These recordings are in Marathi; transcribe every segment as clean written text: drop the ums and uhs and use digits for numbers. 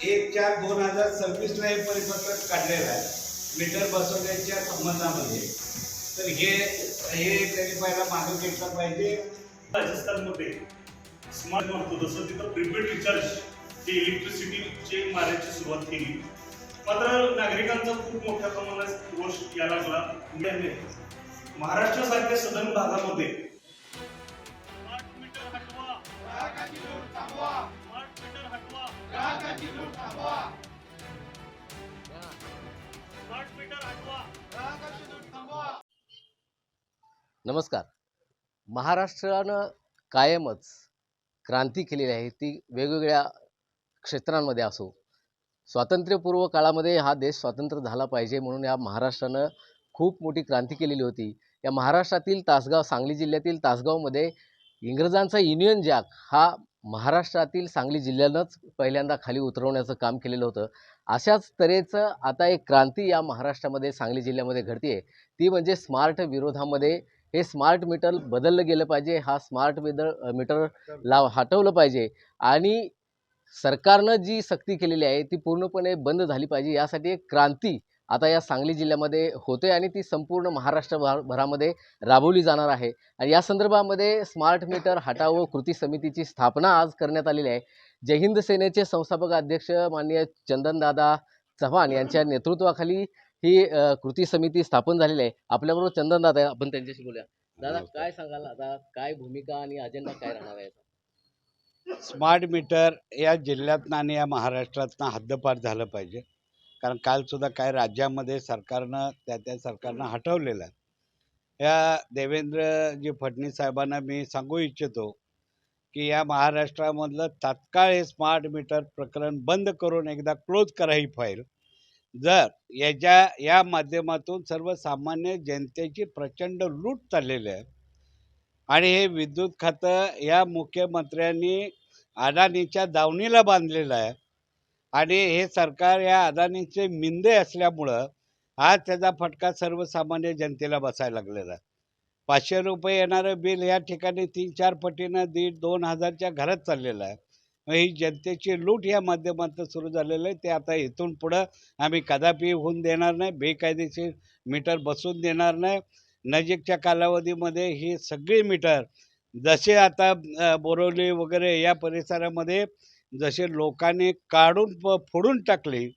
1/4/2026 हे परिपत्रक काढलेलं आहे मीटर बसवण्याच्या संबंधामध्ये. तर हे त्यांनी पहिला मागे घेतला पाहिजे. राजस्थानमध्ये स्मार्ट म्हणतो जसं तिथं प्रीपेड रिचार्ज हे इलेक्ट्रिसिटी चेक मारायची सुरुवात केली. मात्र नागरिकांचा खूप मोठ्या प्रमाणात रोष यायला लागला. महाराष्ट्रासारख्या सदन भागामध्ये स्मार्ट मीटर हटवा, ग्राहकाची लूट थांबवा. स्मार्ट मीटर हटवा, ग्राहकाची लूट थांबवा. स्मार्ट मीटर हटवा, ग्राहकाची लूट थांबवा. नमस्कार. महाराष्ट्रानं कायमच क्रांती केलेली आहे, ती वेगवेगळ्या क्षेत्रांमध्ये असो. स्वातंत्र्यपूर्व काळामध्ये हा देश स्वतंत्र झाला पाहिजे म्हणून या महाराष्ट्रानं खूप मोठी क्रांती केलेली होती. या महाराष्ट्रातील तासगाव, सांगली जिल्ह्यातील तासगावमध्ये इंग्रजांचा युनियन जॅक हा महाराष्ट्रातील सांगली जिल्ह्यानंच पहिल्यांदा खाली उतरवण्याचं काम केलेलं होतं. अशाच तऱ्हेचं आता एक क्रांती या महाराष्ट्रामध्ये सांगली जिल्ह्यामध्ये घडते, ती म्हणजे स्मार्ट विरोधामध्ये. हे स्मार्ट मीटर बदललं गेलं पाहिजे, हा स्मार्ट मीटर हटवलं पाहिजे आणि सरकारनं जी सक्ती केलेली आहे ती पूर्णपणे बंद झाली पाहिजे. यासाठी एक क्रांती आता या सांगली जिल्ह्यामध्ये होते आणि ती संपूर्ण महाराष्ट्रभरामध्ये राबवली जाणार आहे. आणि या संदर्भामध्ये स्मार्ट मीटर हटाओ कृती समितीची स्थापना आज करण्यात आलेली आहे. जय हिंद सेनेचे संस्थापक अध्यक्ष माननीय चंदनदादा चव्हाण यांच्या नेतृत्वाखाली ही कृती समिती स्थापन झालेली आहे. आपल्याबरोबर चंदनदादा, आपण त्यांच्याशी बोलूया. दादा, काय सांगाल आता, काय भूमिका आणि अजेंडा काय राहणार आहे? स्मार्ट मीटर या जिल्ह्यातनं आणि या महाराष्ट्रातनं हद्दपार झालं पाहिजे. कारण कालसुद्धा काय राज्यामध्ये सरकारनं सरकारनं हटवलेलं आहे. या देवेंद्रजी फडणवीस साहेबांना मी सांगू इच्छितो की या महाराष्ट्रामधलं तात्काळ हे स्मार्ट मीटर प्रकरण बंद करून एकदा क्लोज करा ही फाईल. जर या माध्यमातून सर्वसामान्य जनतेची प्रचंड लूट चाललेली आहे आणि हे विद्युत खातं या मुख्यमंत्र्यांनी अदानीच्या दावणीला बांधलेलं आहे आणि हे सरकार या अदानीचे मिंदे असल्यामुळं आज त्याचा फटका सर्वसामान्य जनतेला बसायला लागलेला आहे. 500 रुपये येणारं बिल या ठिकाणी 3-4 पटीनं 1,500-2,000 हजारच्या घरात चाललेलं आहे. मग ही जनतेची लूट या माध्यमातून सुरू झालेलं आहे. ते आता इथून पुढं आम्ही कदापि होऊन देणार नाही. बेकायदेशीर मीटर बसवून देणार नाही. नजीकच्या कालावधीमध्ये ही सगळी मीटर जसे आता बोरिवली वगैरे या परिसरामध्ये जसे लोकांनी काढून फोडून टाकले,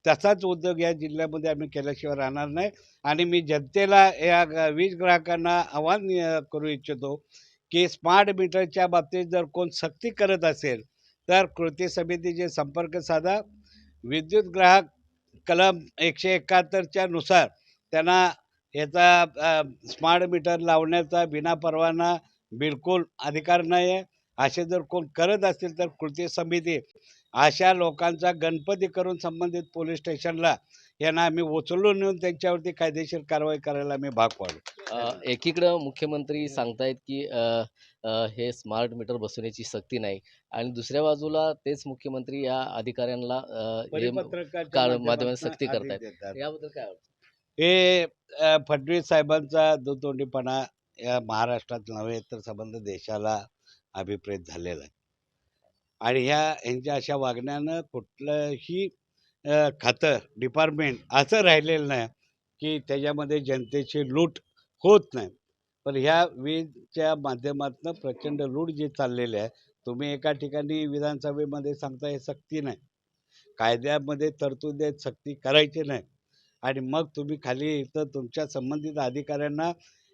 तसाच उद्योग या जिल्ह्यामध्ये आम्ही केल्याशिवाय राहणार नाही. आणि मी जनतेला या वीज ग्राहकांना आवाहन करू इच्छितो की स्मार्ट मीटरच्या बाबतीत जर कोण सक्ती करत असेल तर कृती समितीचे संपर्क साधा. विद्युत ग्राहक कलम 171च्या नुसार त्यांना याचा स्मार्ट मीटर लावण्याचा विनापरवाना बिलकुल अधिकार नाही आहे. असे जर कोण करत असतील तर कृती समिती अशा लोकांचा गणपती करून संबंधित पोलीस स्टेशनला यांना आम्ही उचलून नेऊन त्यांच्यावरती कायदेशीर कारवाई करायला आम्ही भाग पाडू. एकीकडं मुख्यमंत्री सांगतायत की हे स्मार्ट मीटर बसवण्याची सक्ती नाही आणि दुसऱ्या बाजूला तेच मुख्यमंत्री या अधिकाऱ्यांना माध्यमात सक्ती करतायत. याबद्दल काय वाटतं? हे फडणवीस साहेबांचा दुतोंडीपणा या महाराष्ट्रात नव्हे तर संबंध देशाला अभिप्रेत झालेला आहे आणि यांच्या अशा वागण्यानं कुठलंही खातं डिपार्टमेंट असं राहिलेलं नाही की त्याच्यामध्ये जनतेची लूट होत नाही. पण ह्या वीजच्या माध्यमातून प्रचंड लूट जी चाललेली आहे. तुम्ही एका ठिकाणी विधानसभेमध्ये सांगता हे सक्ती नाही, कायद्यामध्ये तरतुदी सक्ती करायची नाही आणि मग तुम्ही खाली इथं तुमच्या संबंधित अधिकाऱ्यांना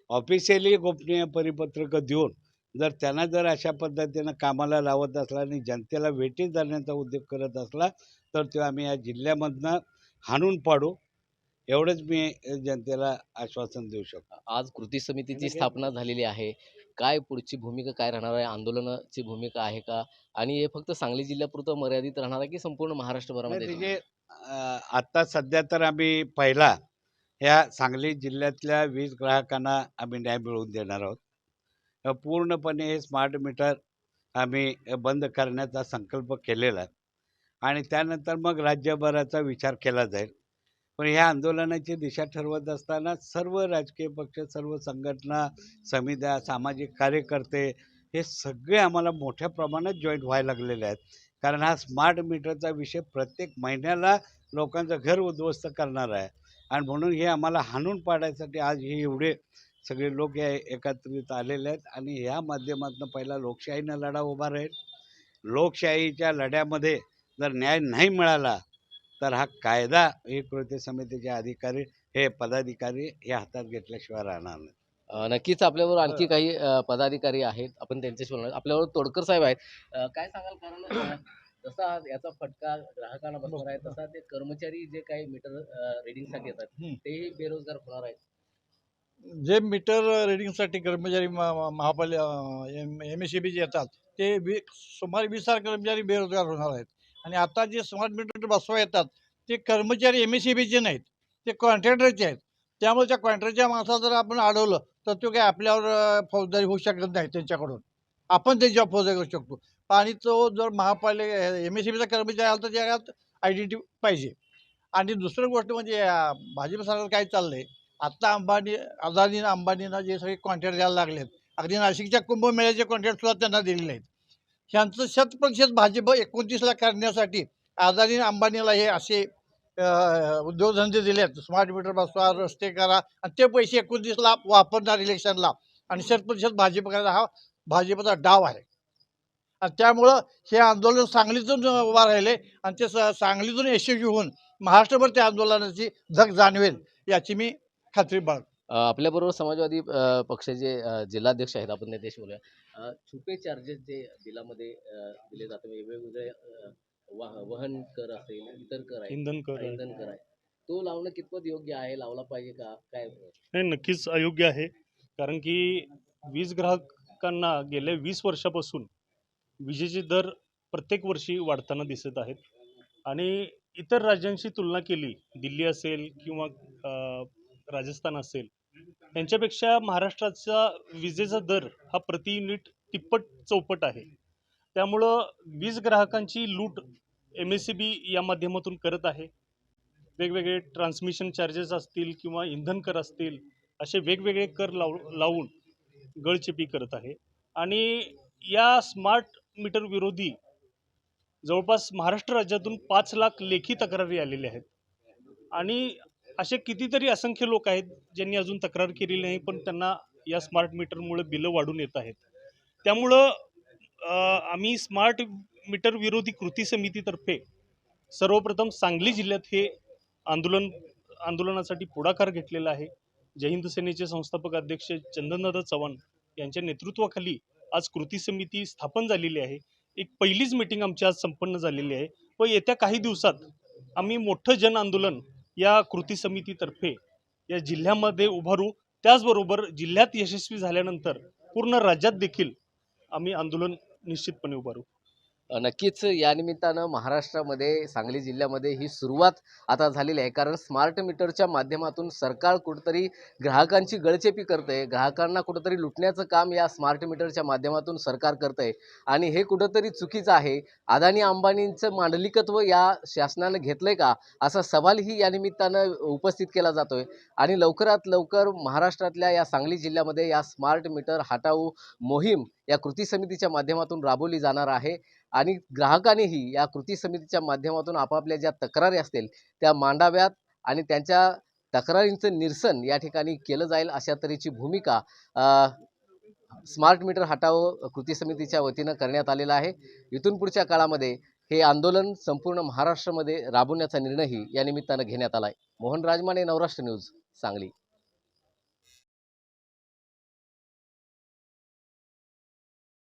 ऑफिशियली गोपनीय परिपत्रकं देऊन जर अशा पद्धतीनं कामाला लावत असला आणि जनतेला वेठीस धरण्याचा उद्योग करत असला तर तो आम्ही या जिल्ह्यामधनं हाणून पाडू, एवढंच मी जनतेला आश्वासन देऊ शकतो. आज कृती समितीची स्थापना झालेली आहे. काय पुढची भूमिका काय राहणार आहे? आंदोलनाची भूमिका आहे का? आणि हे फक्त सांगली जिल्ह्यापुरतं मर्यादित राहणार आहे की संपूर्ण महाराष्ट्रभरामध्ये? म्हणजे आता सध्या तर आम्ही पहिला ह्या सांगली जिल्ह्यातल्या वीज ग्राहकांना आम्ही न्याय मिळवून देणार आहोत. पूर्णपणे हे स्मार्ट मीटर आम्ही बंद करण्याचा संकल्प केलेला आहे आणि त्यानंतर मग राज्यभराचा विचार केला जाईल. पण ह्या आंदोलनाची दिशा ठरवत असताना सर्व राजकीय पक्ष, सर्व संघटना, समित्या, सामाजिक कार्यकर्ते हे सगळे आम्हाला मोठ्या प्रमाणात जॉईन व्हायला लागलेले आहेत कारण हा स्मार्ट मीटरचा विषय प्रत्येक महिन्याला लोकांचं घर उद्ध्वस्त करणार आहे. आणि म्हणून हे आम्हाला हाणून पाडायसाठी आज हे एवढे सगळे लोक एकत्रित आलेले आहेत. आणि ह्या माध्यमातून पहिला लोकशाहीनं लढा उभा राहील. लोकशाहीच्या लढ्यामध्ये जर न्याय नाही मिळाला तर हा कायदा ही कृती समितीचे अधिकारी हे पदाधिकारी हे हातात घेतल्याशिवाय राहणार नाही. नक्कीच आपल्याबरोबर आणखी काही पदाधिकारी आहेत, आपण त्यांच्याशी बोलणार. आपल्याबरोबर तोडकर साहेब आहेत. काय सांगाल, कारण जसा याचा फटका ग्राहकांना बसणार आहे, तसा ते कर्मचारी जे काही मीटर रिडिंगसाठी येतात तेही बेरोजगार होणार आहेत. जे मीटर रिडिंगसाठी कर्मचारी महापालिका MSEBचे येतात ते सुमारे 20,000 कर्मचारी बेरोजगार होणार आहेत. आणि आता जे स्मार्ट मीटर बसवा येतात ते कर्मचारी MSEBचे नाहीत, ते कॉन्ट्रॅक्टरचे आहेत. त्यामुळे त्या कॉन्ट्रॅक्टरच्या माणसाला जर आपण अडवलं तर तो काय आपल्यावर फौजदारी होऊ शकत नाही त्यांच्याकडून. आपण त्यांच्यावर फौजदारी करू शकतो. आणि तो जर महापालिका MSEBचा कर्मचारी आला तर त्यात आयडेंटिटी पाहिजे. आणि दुसरी गोष्ट म्हणजे भाजप सरकार काय चाललंय, आत्ता अंबानीनं जे सगळे कॉन्ट्रॅक्ट द्यायला लागलेत, अगदी नाशिकच्या कुंभमेळ्याचे कॉन्ट्रॅक्ट सुद्धा त्यांना दिलेले आहेत. ह्यांचं 100% भाजप 29ला करण्यासाठी अदानी अंबानीला हे असे उद्योगधंदे दिलेत. स्मार्ट मीटर बसवा, रस्ते करा, आणि ते पैसे 29ला वापरणार इलेक्शनला. आणि 100% भाजप करायचा हा भाजपचा डाव आहे. आणि त्यामुळं हे आंदोलन सांगलीतून उभा राहिले आणि ते सांगलीतून यशस्वी होऊन महाराष्ट्रभर त्या आंदोलनाची झग जाणवेल याची मी खात्री बाळगतो. आपल्याबरोबर समाजवादी पक्षाचे जिल्हाध्यक्ष आहेत, आपण त्यांच्याशी बोलूया. छुपे चार्जेस जे बिलामध्ये दिले जातात, वेगवेगळे वहन कर असेल, इतर कर आहे, इंधन कर आहे, तो लावणं कितपत योग्य आहे, लावला पाहिजे का, काय? नाही, नक्कीच अयोग्य आहे. कारण की वीज ग्राहकांना गेल्या 20 वर्षापासून विजेचे दर प्रत्येक वर्षी वाढताना दिसत आहेत. आणि इतर राज्यांशी तुलना केली, दिल्ली असेल किंवा राजस्थान असेल, त्यांच्यापेक्षा महाराष्ट्राचा विजेचा दर हा प्रति युनिट तिप्पट चौपट आहे. त्यामुळं वीज ग्राहकांची लूट MSEB या माध्यमातून करत आहे. वेगवेगळे ट्रान्समिशन चार्जेस असतील किंवा इंधन कर असतील, असे वेगवेगळे कर लावून गळचेपी करत आहे. आणि या स्मार्ट मीटर विरोधी जवळपास महाराष्ट्र राज्यातून 5 लाख लेखी तक्रारी आलेल्या आहेत. आणि असे कितीतरी असंख्य लोक आहेत ज्यांनी अजून तक्रार केलेली नाही, पण त्यांना या स्मार्ट मीटरमुळे बिलं वाढून येत आहेत. त्यामुळं आम्ही स्मार्ट मीटर विरोधी कृती समितीतर्फे सर्वप्रथम सांगली जिल्ह्यात हे आंदोलनासाठी पुढाकार घेतलेला आहे. जय हिंद सेनेचे संस्थापक अध्यक्ष चंदनदादा चव्हाण यांच्या नेतृत्वाखाली आज कृती समिती स्थापन झालेली आहे. एक पहिलीच मीटिंग आमची आज संपन्न झालेली आहे व येत्या काही दिवसात आम्ही मोठं जन आंदोलन या कृती समितीतर्फे या जिल्ह्यामध्ये उभारू. त्याचबरोबर जिल्ह्यात यशस्वी झाल्यानंतर पूर्ण राज्यात देखील आम्ही आंदोलन निश्चितपणे उभारू. नक्कीच या निमित्तानं महाराष्ट्रामध्ये सांगली जिल्ह्यामध्ये ही सुरुवात आता झालेली आहे, कारण स्मार्ट मीटरच्या माध्यमातून सरकार कुठंतरी ग्राहकांची गळचेपी करतंय, ग्राहकांना कुठंतरी लुटण्याचं काम या स्मार्ट मीटरच्या माध्यमातून सरकार करतंय. आणि हे कुठंतरी चुकीचं आहे. अदानी अंबानींचं मांडलिकत्व या शासनानं घेतलंय का, असा सवालही या निमित्तानं उपस्थित केला जातोय. आणि लवकरात लवकर महाराष्ट्रातल्या या सांगली जिल्ह्यामध्ये या स्मार्ट मीटर हटाऊ मोहीम या कृती समितीच्या माध्यमातून राबवली जाणार आहे. आणि ग्राहकांनीही या कृती समितीच्या माध्यमातून आपापल्या ज्या तक्रारी असतील त्या मांडाव्यात आणि त्यांच्या तक्रारींचं निरसन या ठिकाणी केलं जाईल, अशा तऱ्हेची भूमिका स्मार्ट मीटर हटाओ कृती समितीच्या वतीनं करण्यात आलेला आहे. इथून पुढच्या काळामध्ये हे आंदोलन संपूर्ण महाराष्ट्रामध्ये राबवण्याचा निर्णयही या निमित्तानं घेण्यात आला आहे. मोहन राजमाने, नवराष्ट्र न्यूज, सांगली.